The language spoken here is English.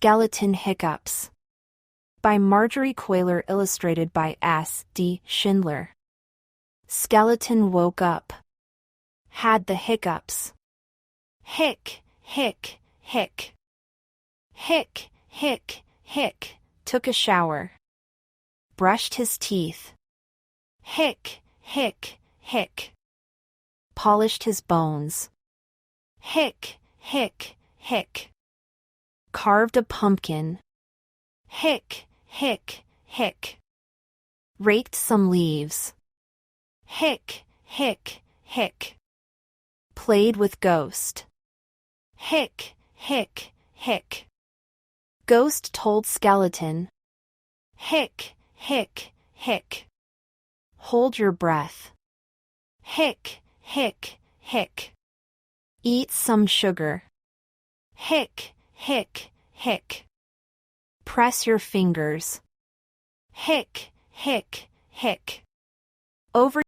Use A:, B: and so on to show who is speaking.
A: Skeleton Hiccups by Margery Cuyler, illustrated by S. D. Schindler. SkeLeToN woke up. Had the hiccups. Hic, hic, hic. Hic, hic, hic. Took a shower. Brushed his teeth. Hic, hic, hic. Polished his bones. Hic, hic, hic. Carved a pumpkin. Hic, hic, hic. Raked some leaves. Hic, hic, hic. Played with ghost. Hic, hic, hic. Ghost told skeleton. Hic, hic, hic. Hold your breath. Hic, hic, hic. Eat some sugar. Hic, hic, hic. Press your fingers. Hic, hic, hic. Over